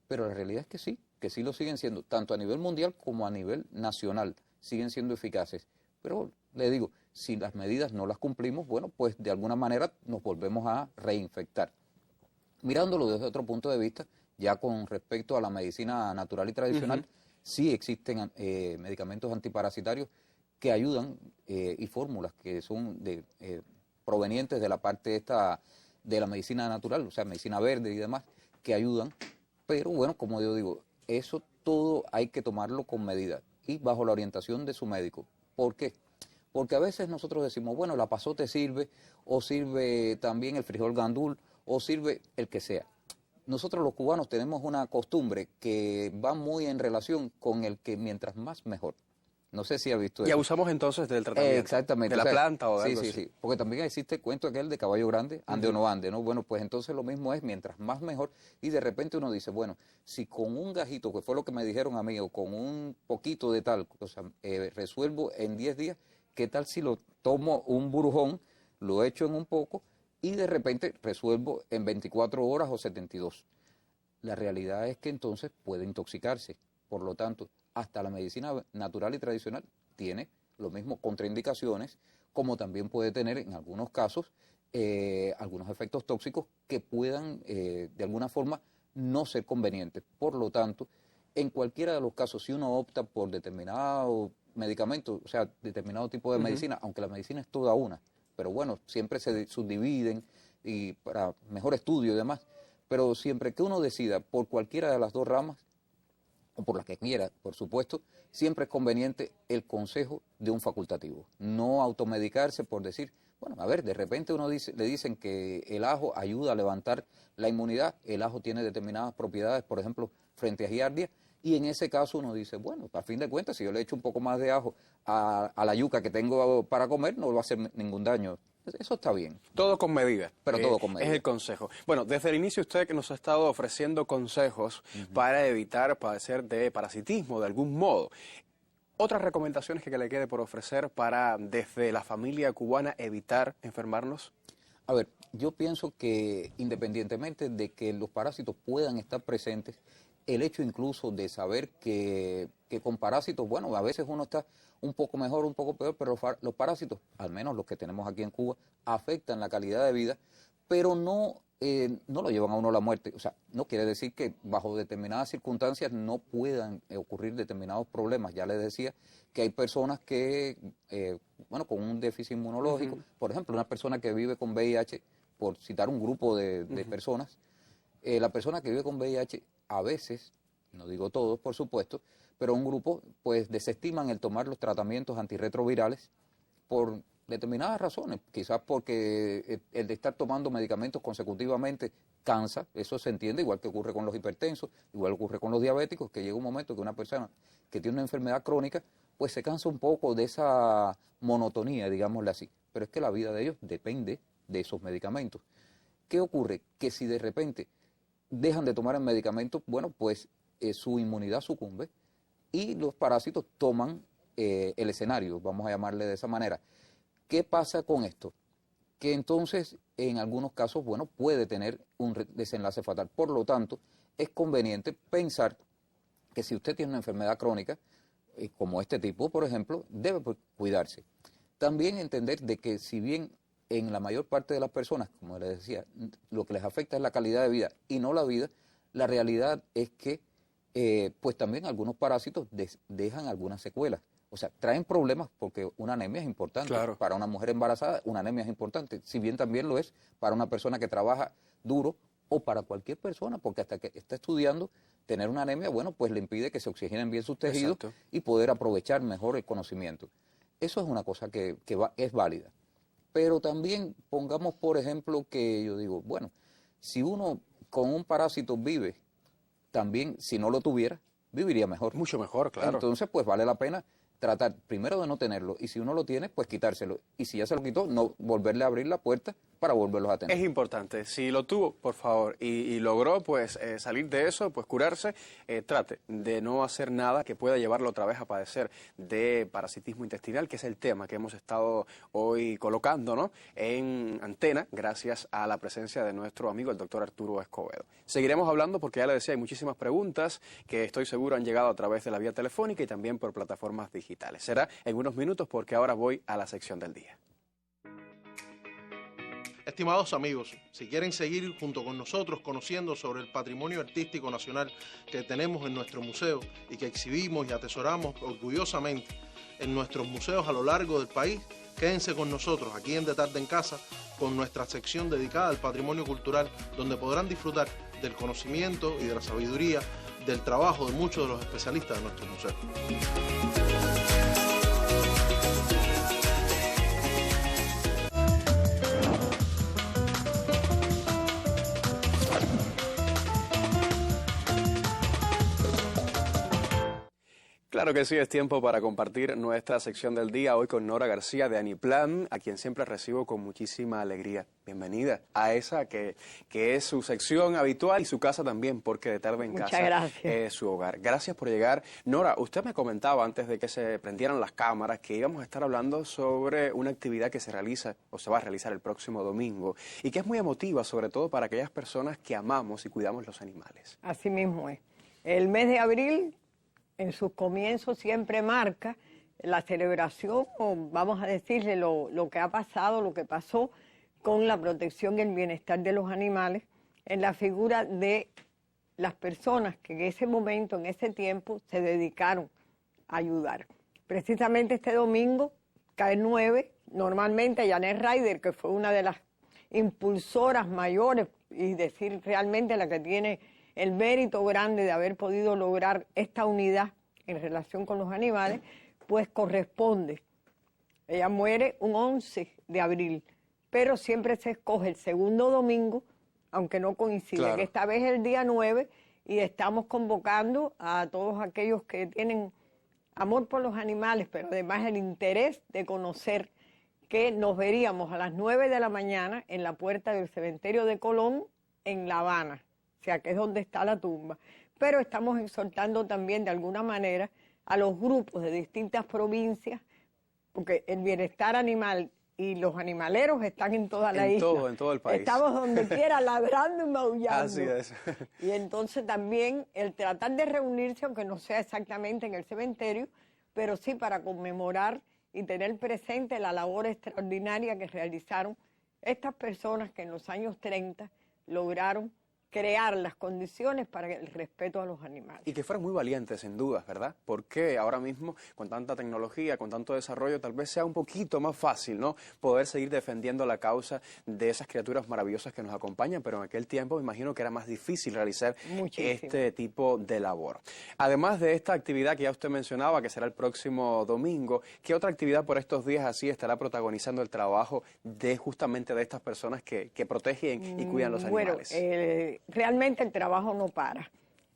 pero la realidad es que sí lo siguen siendo, tanto a nivel mundial como a nivel nacional, siguen siendo eficaces. Pero le digo, si las medidas no las cumplimos, bueno, pues de alguna manera nos volvemos a reinfectar. Mirándolo desde otro punto de vista, ya con respecto a la medicina natural y tradicional, sí existen medicamentos antiparasitarios que ayudan y fórmulas que son provenientes de la parte esta de la medicina natural, o sea, medicina verde y demás, que ayudan. Pero bueno, como yo digo, eso todo hay que tomarlo con medida y bajo la orientación de su médico. ¿Por qué? Porque a veces nosotros decimos, bueno, la pasote sirve, o sirve también el frijol gandul, o sirve el que sea. Nosotros los cubanos tenemos una costumbre que va muy en relación con el que mientras más mejor. No sé si ha visto eso.
Y abusamos entonces del tratamiento.
Exactamente.
De la planta o de algo
sí,
así.
sí, porque también existe el cuento aquel de caballo grande, ande o no ande, ¿no? Bueno, pues entonces lo mismo es mientras más mejor, y de repente uno dice, bueno, si con un gajito, que fue lo que me dijeron a mí, o con un poquito de tal, o sea, resuelvo en 10 días, ¿qué tal si lo tomo un burujón, lo echo en un poco, y de repente resuelvo en 24 horas o 72? La realidad es que entonces puede intoxicarse. Por lo tanto, hasta la medicina natural y tradicional tiene lo mismo contraindicaciones, como también puede tener en algunos casos algunos efectos tóxicos que puedan de alguna forma no ser convenientes. Por lo tanto, en cualquiera de los casos, si uno opta por determinado medicamento, o sea, determinado tipo de medicina, aunque la medicina es toda una, pero bueno, siempre se subdividen y para mejor estudio y demás, pero siempre que uno decida por cualquiera de las dos ramas, o por la que quiera, por supuesto, siempre es conveniente el consejo de un facultativo. No automedicarse por decir, bueno, a ver, de repente le dicen que el ajo ayuda a levantar la inmunidad, el ajo tiene determinadas propiedades, por ejemplo, frente a giardia, y en ese caso uno dice, bueno, a fin de cuentas, si yo le echo un poco más de ajo a la yuca que tengo para comer, no va a hacer ningún daño. Eso está bien.
Todo con medida.
Pero todo con medida.
Es el consejo. Bueno, desde el inicio usted que nos ha estado ofreciendo consejos para evitar padecer de parasitismo de algún modo. Otras recomendaciones que le quede por ofrecer para desde la familia cubana evitar enfermarnos.
A ver, yo pienso que independientemente de que los parásitos puedan estar presentes, el hecho incluso de saber que con parásitos, bueno, a veces uno está un poco mejor, un poco peor, pero los parásitos, al menos los que tenemos aquí en Cuba, afectan la calidad de vida, pero no lo llevan a uno a la muerte. O sea, no quiere decir que bajo determinadas circunstancias no puedan ocurrir determinados problemas. Ya les decía que hay personas que, bueno, con un déficit inmunológico, por ejemplo, una persona que vive con VIH, por citar un grupo de personas, la persona que vive con VIH a veces, no digo todos por supuesto, pero un grupo pues desestiman el tomar los tratamientos antirretrovirales por determinadas razones, quizás porque el de estar tomando medicamentos consecutivamente cansa, eso se entiende, igual que ocurre con los hipertensos, igual ocurre con los diabéticos, que llega un momento que una persona que tiene una enfermedad crónica pues se cansa un poco de esa monotonía, digámosle así, pero es que la vida de ellos depende de esos medicamentos. ¿Qué ocurre? Que si de repente dejan de tomar el medicamento, bueno, pues su inmunidad sucumbe y los parásitos toman el escenario, vamos a llamarle de esa manera. ¿Qué pasa con esto? Que entonces, en algunos casos, bueno, puede tener un desenlace fatal. Por lo tanto, es conveniente pensar que si usted tiene una enfermedad crónica, como este tipo, por ejemplo, debe cuidarse. También entender de que si bien en la mayor parte de las personas, como les decía, lo que les afecta es la calidad de vida y no la vida, la realidad es que pues también algunos parásitos dejan algunas secuelas. O sea, traen problemas porque una anemia es importante.
Claro.
Para una mujer embarazada, una anemia es importante. Si bien también lo es para una persona que trabaja duro o para cualquier persona, porque hasta que está estudiando, tener una anemia, bueno, pues le impide que se oxigenen bien sus tejidos. Exacto. Y poder aprovechar mejor el conocimiento. Eso es una cosa que es válida. Pero también pongamos, por ejemplo, que yo digo, bueno, si uno con un parásito vive, también si no lo tuviera, viviría mejor.
Mucho mejor, claro.
Entonces, pues vale la pena tratar primero de no tenerlo y si uno lo tiene, pues quitárselo. Y si ya se lo quitó, no volverle a abrir la puerta para volverlos a tener.
Es importante, si lo tuvo, por favor, y logró pues salir de eso, pues curarse, trate de no hacer nada que pueda llevarlo otra vez a padecer de parasitismo intestinal, que es el tema que hemos estado hoy colocando, ¿no?, en antena, gracias a la presencia de nuestro amigo el doctor Arturo Escobedo. Seguiremos hablando porque ya le decía, hay muchísimas preguntas que estoy seguro han llegado a través de la vía telefónica y también por plataformas digitales. Será en unos minutos porque ahora voy a la sección del día.
Estimados amigos, si quieren seguir junto con nosotros conociendo sobre el patrimonio artístico nacional que tenemos en nuestro museo y que exhibimos y atesoramos orgullosamente en nuestros museos a lo largo del país, Quédense con nosotros aquí en De Tarde en Casa, con nuestra sección dedicada al patrimonio cultural, donde podrán disfrutar del conocimiento y de la sabiduría del trabajo de muchos de los especialistas de nuestro museo.
Claro que sí, es tiempo para compartir nuestra sección del día hoy con Nora García de Aniplan, a quien siempre recibo con muchísima alegría. Bienvenida a esa que es su sección habitual y su casa también, porque De Tarde en Casa es su hogar. Gracias por llegar. Nora, usted me comentaba antes de que se prendieran las cámaras que íbamos a estar hablando sobre una actividad que se realiza o se va a realizar el próximo domingo y que es muy emotiva, sobre todo para aquellas personas que amamos y cuidamos los animales.
Así mismo es. El mes de abril, en sus comienzos, siempre marca la celebración, o vamos a decirle lo que ha pasado, lo que pasó con la protección y el bienestar de los animales, en la figura de las personas que en ese momento, en ese tiempo, se dedicaron a ayudar. Precisamente este domingo, cae 9, normalmente Janet Ryder, que fue una de las impulsoras mayores, y decir realmente la que tiene el mérito grande de haber podido lograr esta unidad en relación con los animales, pues corresponde. Ella muere un 11 de abril, pero siempre se escoge el segundo domingo, aunque no coincide. Claro. Esta vez es el día 9 y estamos convocando a todos aquellos que tienen amor por los animales, pero además el interés de conocer, que nos veríamos a las 9 de la mañana en la puerta del cementerio de Colón, en La Habana, o sea, que es donde está la tumba. Pero estamos exhortando también de alguna manera a los grupos de distintas provincias, porque el bienestar animal y los animaleros están en toda la isla.
En todo el país.
Estamos donde quiera, ladrando y maullando.
Así es.
Y entonces también el tratar de reunirse, aunque no sea exactamente en el cementerio, pero sí para conmemorar y tener presente la labor extraordinaria que realizaron estas personas que en los años 30 lograron crear las condiciones para el respeto a los animales.
Y que fueron muy valientes, sin dudas, ¿verdad? Porque ahora mismo, con tanta tecnología, con tanto desarrollo, tal vez sea un poquito más fácil, ¿no?, poder seguir defendiendo la causa de esas criaturas maravillosas que nos acompañan, pero en aquel tiempo me imagino que era más difícil realizar este tipo de labor. Además de esta actividad que ya usted mencionaba, que será el próximo domingo, ¿qué otra actividad por estos días así estará protagonizando el trabajo de justamente de estas personas que protegen y cuidan los animales?
Realmente el trabajo no para.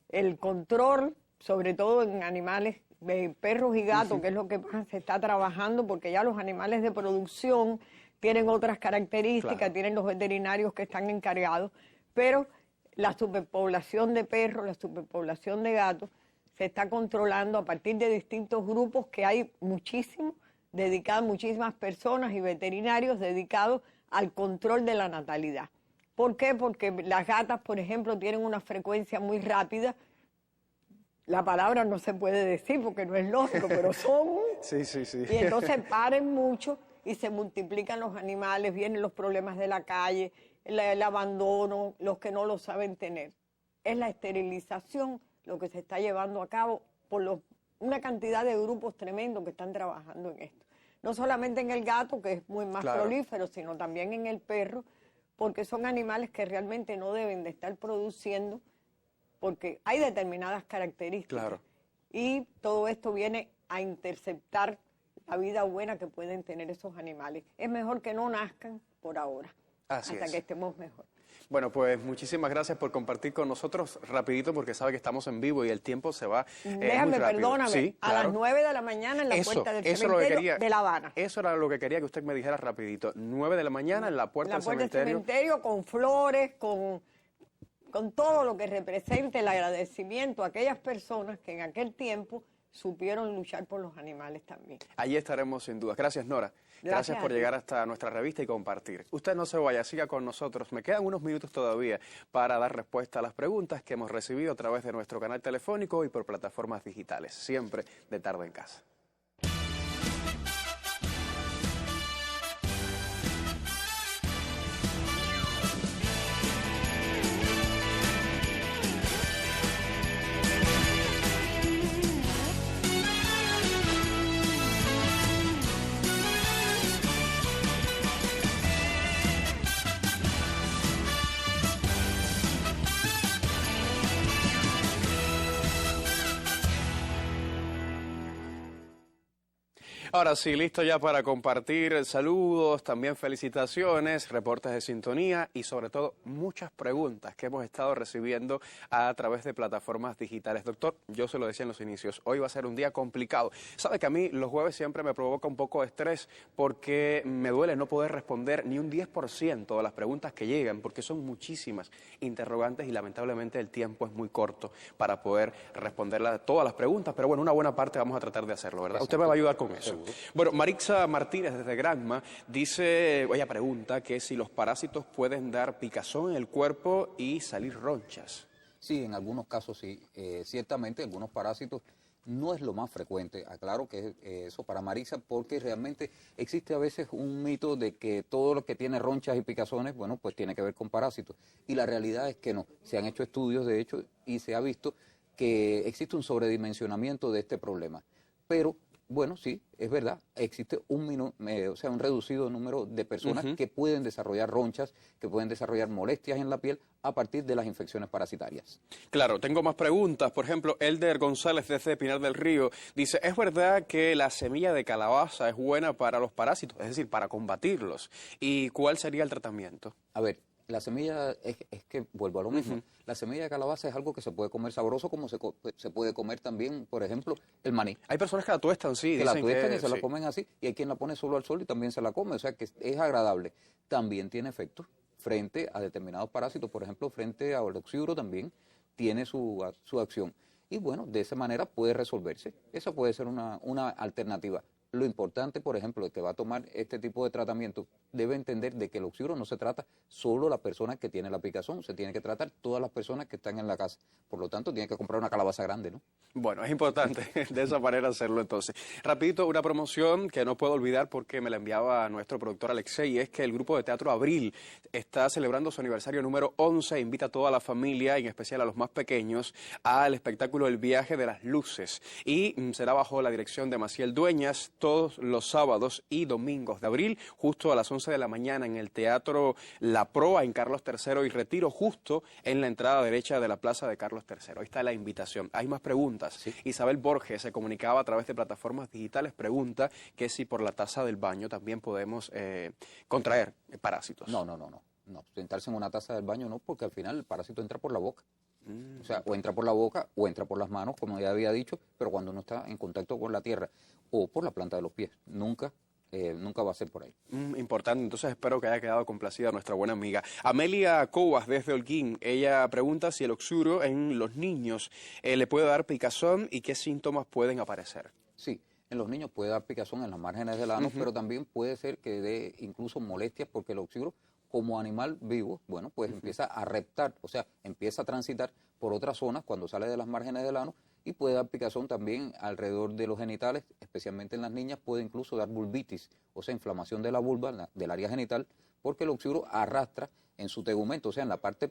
El control, sobre todo en animales, perros y gatos, que es lo que más se está trabajando, porque ya los animales de producción tienen otras características, tienen los veterinarios que están encargados, pero la superpoblación de perros, la superpoblación de gatos, se está controlando a partir de distintos grupos que hay muchísimos, muchísimas personas y veterinarios dedicados al control de la natalidad. ¿Por qué? Porque las gatas, por ejemplo, tienen una frecuencia muy rápida. La palabra no se puede decir porque no es lógico, pero son...
Sí.
Y entonces paren mucho y se multiplican los animales, vienen los problemas de la calle, el abandono, los que no lo saben tener. Es la esterilización lo que se está llevando a cabo por una cantidad de grupos tremendos que están trabajando en esto. No solamente en el gato, que es muy más prolífero, sino también en el perro, porque son animales que realmente no deben de estar produciendo, porque hay determinadas características. Y todo esto viene a interceptar la vida buena que pueden tener esos animales. Es mejor que no nazcan por ahora, hasta que estemos mejor.
Bueno, pues muchísimas gracias por compartir con nosotros rapidito, porque sabe que estamos en vivo y el tiempo se va
Déjame,
muy rápido.
Perdóname,
sí,
a las 9 de la mañana en la puerta del cementerio de La Habana.
Eso era lo que quería que usted me dijera rapidito. 9 de la mañana en la puerta del
cementerio, con flores, con todo lo que represente el agradecimiento a aquellas personas que en aquel tiempo supieron luchar por los animales también.
Allí estaremos sin duda. Gracias, Nora. Gracias por llegar hasta nuestra revista y compartir. Usted no se vaya, siga con nosotros. Me quedan unos minutos todavía para dar respuesta a las preguntas que hemos recibido a través de nuestro canal telefónico y por plataformas digitales. Siempre De Tarde en Casa. Ahora sí, listo ya para compartir saludos, también felicitaciones, reportes de sintonía y sobre todo muchas preguntas que hemos estado recibiendo a través de plataformas digitales. Doctor, yo se lo decía en los inicios, hoy va a ser un día complicado. Sabe que a mí los jueves siempre me provoca un poco de estrés porque me duele no poder responder ni un 10% de las preguntas que llegan porque son muchísimas interrogantes y lamentablemente el tiempo es muy corto para poder responder a todas las preguntas, pero bueno, una buena parte vamos a tratar de hacerlo, ¿verdad? Usted me va a ayudar con eso. Seguro. Bueno, Marixa Martínez desde Granma dice, ella pregunta que si los parásitos pueden dar picazón en el cuerpo y salir ronchas.
Sí, en algunos casos sí. Ciertamente algunos parásitos no es lo más frecuente, aclaro que es eso para Marixa, porque realmente existe a veces un mito de que todo lo que tiene ronchas y picazones, bueno, pues tiene que ver con parásitos. Y la realidad es que no. Se han hecho estudios, de hecho, y se ha visto que existe un sobredimensionamiento de este problema. Pero, bueno, sí, es verdad, existe un reducido número de personas que pueden desarrollar ronchas, que pueden desarrollar molestias en la piel a partir de las infecciones parasitarias.
Claro, tengo más preguntas. Por ejemplo, Elder González desde Pinar del Río dice, ¿es verdad que la semilla de calabaza es buena para los parásitos, es decir, para combatirlos? ¿Y cuál sería el tratamiento?
A ver, la semilla, es que vuelvo a lo mismo, la semilla de calabaza es algo que se puede comer sabroso, como se puede comer también, por ejemplo, el maní.
Hay personas que la tuestan, sí.
Que la tuestan y se la comen así, y hay quien la pone solo al sol y también se la come, o sea que es agradable. También tiene efectos frente a determinados parásitos, por ejemplo, frente al oxiduro también tiene su acción. Y bueno, de esa manera puede resolverse. Esa puede ser una alternativa. Lo importante, por ejemplo, que va a tomar este tipo de tratamiento, debe entender de que el oxiduro no se trata solo la persona que tiene la picazón, se tiene que tratar todas las personas que están en la casa. Por lo tanto, tiene que comprar una calabaza grande, ¿no?
Bueno, es importante de esa manera hacerlo entonces. Rapidito, una promoción que no puedo olvidar porque me la enviaba nuestro productor Alexei, es que el grupo de teatro Abril está celebrando su aniversario número 11, invita a toda la familia, en especial a los más pequeños, al espectáculo El Viaje de las Luces. Y será bajo la dirección de Maciel Dueñas, todos los sábados y domingos de abril, justo a las 11 de la mañana en el Teatro La Proa en Carlos III y Retiro, justo en la entrada derecha de la Plaza de Carlos III. Ahí está la invitación. Hay más preguntas. Sí. Isabel Borges se comunicaba a través de plataformas digitales, pregunta que si por la taza del baño también podemos contraer parásitos.
No, sentarse en una taza del baño no, porque al final el parásito entra por la boca. O sea, o entra por la boca o entra por las manos, como ya había dicho, pero cuando uno está en contacto con la tierra o por la planta de los pies, nunca va a ser por ahí.
Importante, entonces espero que haya quedado complacida nuestra buena amiga. Amelia Cobas desde Holguín, ella pregunta si el oxuro en los niños le puede dar picazón y qué síntomas pueden aparecer.
Sí, en los niños puede dar picazón en las márgenes del ano, pero también puede ser que dé incluso molestias porque el oxuro, como animal vivo, bueno, pues empieza a reptar, o sea, empieza a transitar por otras zonas cuando sale de las márgenes del ano y puede dar picazón también alrededor de los genitales, especialmente en las niñas, puede incluso dar vulvitis, o sea, inflamación de la vulva, del área genital, porque el oxiduro arrastra en su tegumento, o sea, en la parte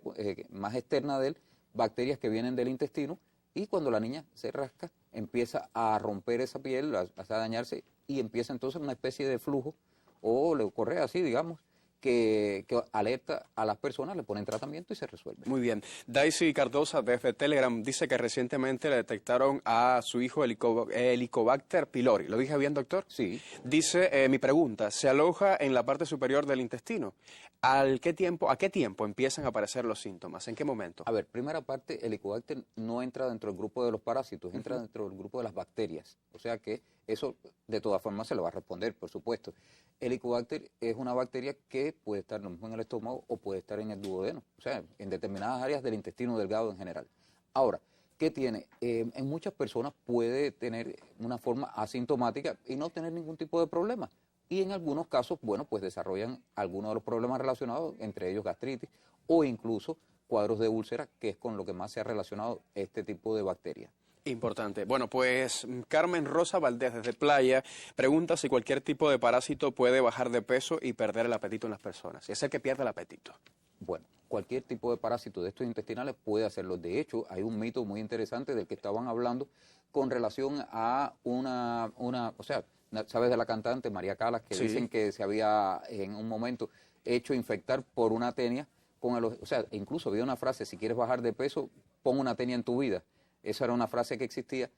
más externa de él, bacterias que vienen del intestino, y cuando la niña se rasca, empieza a romper esa piel, a dañarse, y empieza entonces una especie de flujo, o le ocurre así, digamos, que alerta a las personas, le ponen tratamiento y se resuelve.
Muy bien. Daisy Cardosa desde Telegram dice que recientemente le detectaron a su hijo Helicobacter pylori. ¿Lo dije bien, doctor?
Sí.
Dice, mi pregunta, ¿se aloja en la parte superior del intestino? ¿A qué tiempo empiezan a aparecer los síntomas? ¿En qué momento?
A ver, primera parte, Helicobacter no entra dentro del grupo de los parásitos, entra dentro del grupo de las bacterias. O sea que eso de todas formas se lo va a responder, por supuesto. Helicobacter es una bacteria que puede estar lo mismo en el estómago o puede estar en el duodeno, o sea, en determinadas áreas del intestino delgado en general. Ahora, ¿qué tiene? En muchas personas puede tener una forma asintomática y no tener ningún tipo de problema. Y en algunos casos, bueno, pues desarrollan algunos de los problemas relacionados, entre ellos gastritis o incluso cuadros de úlcera, que es con lo que más se ha relacionado este tipo de bacterias.
Importante. Bueno, pues Carmen Rosa Valdés desde Playa pregunta si cualquier tipo de parásito puede bajar de peso y perder el apetito en las personas. Es el que pierde el apetito.
Bueno, cualquier tipo de parásito de estos intestinales puede hacerlo. De hecho, hay un mito muy interesante del que estaban hablando con relación a o sea, ¿sabes de la cantante María Calas? Que sí. Dicen que se había en un momento hecho infectar por una tenia o sea, incluso había una frase, si quieres bajar de peso, pon una tenia en tu vida. Esa era una frase que existía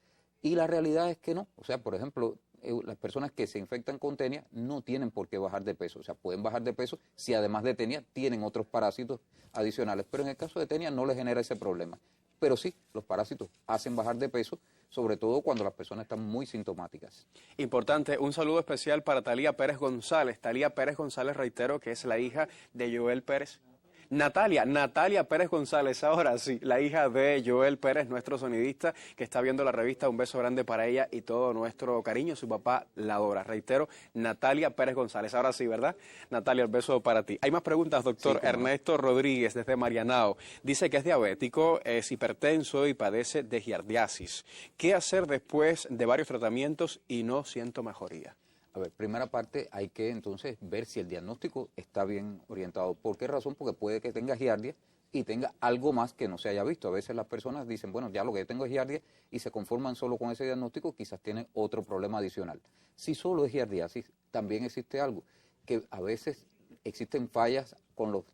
y la realidad es que no. O sea, por ejemplo, las personas que se infectan con tenia no tienen por qué bajar de peso. O sea, pueden bajar de peso si además de tenia tienen otros parásitos adicionales. Pero en el caso de tenia no les genera ese problema. Pero sí, los parásitos hacen bajar de peso, sobre todo cuando las personas están muy sintomáticas.
Importante, un saludo especial para Talía Pérez González. Talía Pérez González, reitero, que es la hija de Joel Pérez. Natalia Pérez González, ahora sí, la hija de Joel Pérez, nuestro sonidista, que está viendo la revista. Un beso grande para ella y todo nuestro cariño. Su papá la adora. Reitero, Natalia Pérez González. Ahora sí, ¿verdad? Natalia, el beso para ti. Hay más preguntas, doctor. Sí, Ernesto Rodríguez, desde Marianao. Dice que es diabético, es hipertenso y padece de giardiasis. ¿Qué hacer después de varios tratamientos y no siento mejoría?
A ver, primera parte, hay que entonces ver si el diagnóstico está bien orientado. ¿Por qué razón? Porque puede que tenga giardia y tenga algo más que no se haya visto. A veces las personas dicen, bueno, ya lo que yo tengo es giardia y se conforman solo con ese diagnóstico, quizás tienen otro problema adicional. Si solo es giardiasis, también existe algo, que a veces existen fallas con los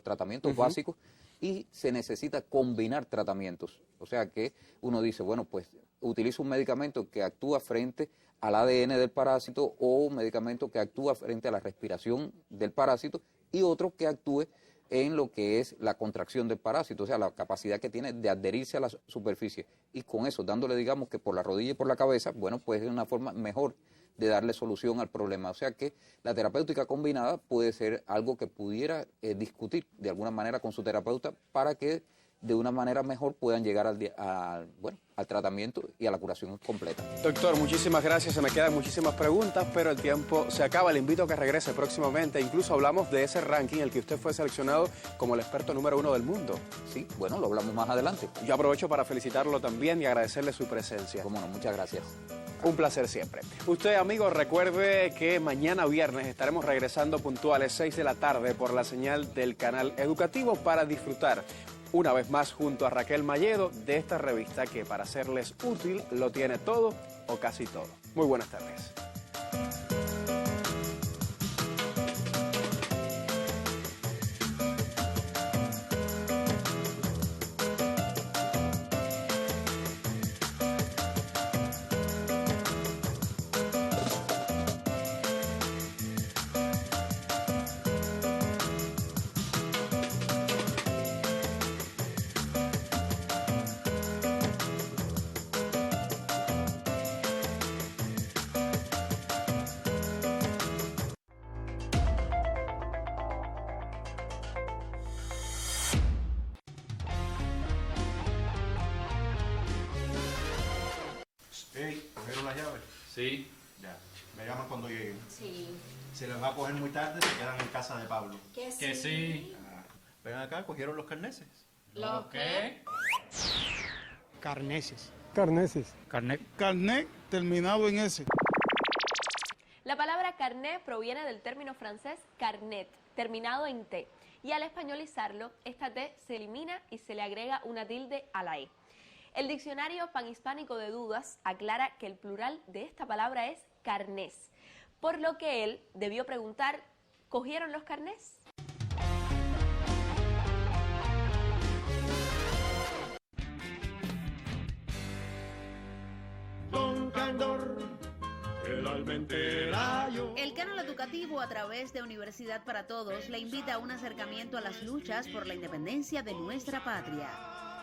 tratamientos básicos y se necesita combinar tratamientos. O sea que uno dice, bueno, pues utilizo un medicamento que actúa frente al ADN del parásito o un medicamento que actúa frente a la respiración del parásito y otro que actúe en lo que es la contracción del parásito, o sea, la capacidad que tiene de adherirse a la superficie. Y con eso, dándole, digamos, que por la rodilla y por la cabeza, bueno, pues es una forma mejor de darle solución al problema. O sea que la terapéutica combinada puede ser algo que pudiera discutir de alguna manera con su terapeuta para que de una manera mejor puedan llegar al tratamiento y a la curación completa.
Doctor, muchísimas gracias. Se me quedan muchísimas preguntas, pero el tiempo se acaba. Le invito a que regrese próximamente. Incluso hablamos de ese ranking, el que usted fue seleccionado como el experto número 1 del mundo.
Sí, bueno, lo hablamos más adelante.
Yo aprovecho para felicitarlo también y agradecerle su presencia.
Cómo no, muchas gracias.
Un placer siempre. Usted, amigos, recuerde que mañana viernes estaremos regresando puntuales 6 de la tarde por la señal del canal educativo para disfrutar una vez más junto a Raquel Malledo de esta revista que para serles útil lo tiene todo o casi todo. Muy buenas tardes.
Hey, ¿cogieron las llaves?
Sí.
Ya, me llaman cuando lleguen.
Sí.
Se les va a coger muy tarde, se quedan en casa de Pablo.
Que sí.
Que sí.
Ven acá, ¿cogieron los carneses?
¿Lo qué?
Carneses.
Carneses.
Carnet terminado en S.
La palabra carnet proviene del término francés carnet, terminado en T, y al españolizarlo, esta T se elimina y se le agrega una tilde a la E. El diccionario panhispánico de Dudas aclara que el plural de esta palabra es carnés, por lo que él debió preguntar, ¿cogieron los carnés?
Con candor, el almenterayo.
El Canal Educativo, a través de Universidad para Todos, le invita a un acercamiento a las luchas por la independencia de nuestra patria.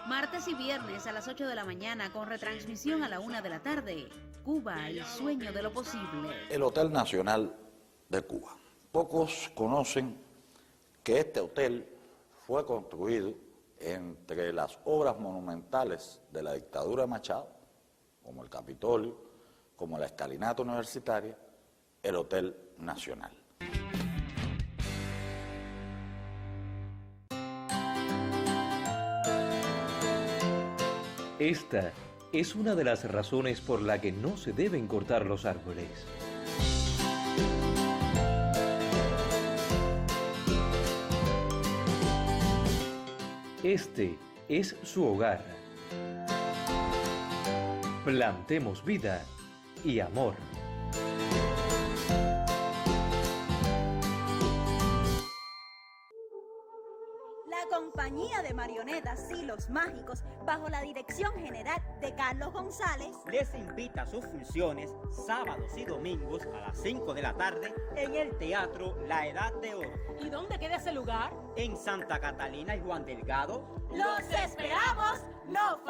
Martes y viernes a las 8 de la mañana, con retransmisión a la 1 de la tarde. Cuba, el sueño de lo posible.
El Hotel Nacional de Cuba. Pocos conocen que este hotel fue construido entre las obras monumentales de la dictadura de Machado, como el Capitolio, como la escalinata universitaria, el Hotel Nacional.
Esta es una de las razones por la que no se deben cortar los árboles. Este es su hogar. Plantemos vida y amor.
La
compañía de marionetas Hilos Mágicos, bajo la dirección general de Carlos González,
les invita a sus funciones sábados y domingos a las 5 de la tarde en el Teatro La Edad de Oro.
¿Y dónde queda ese lugar?
En Santa Catalina y Juan Delgado.
¡Los esperamos! ¡No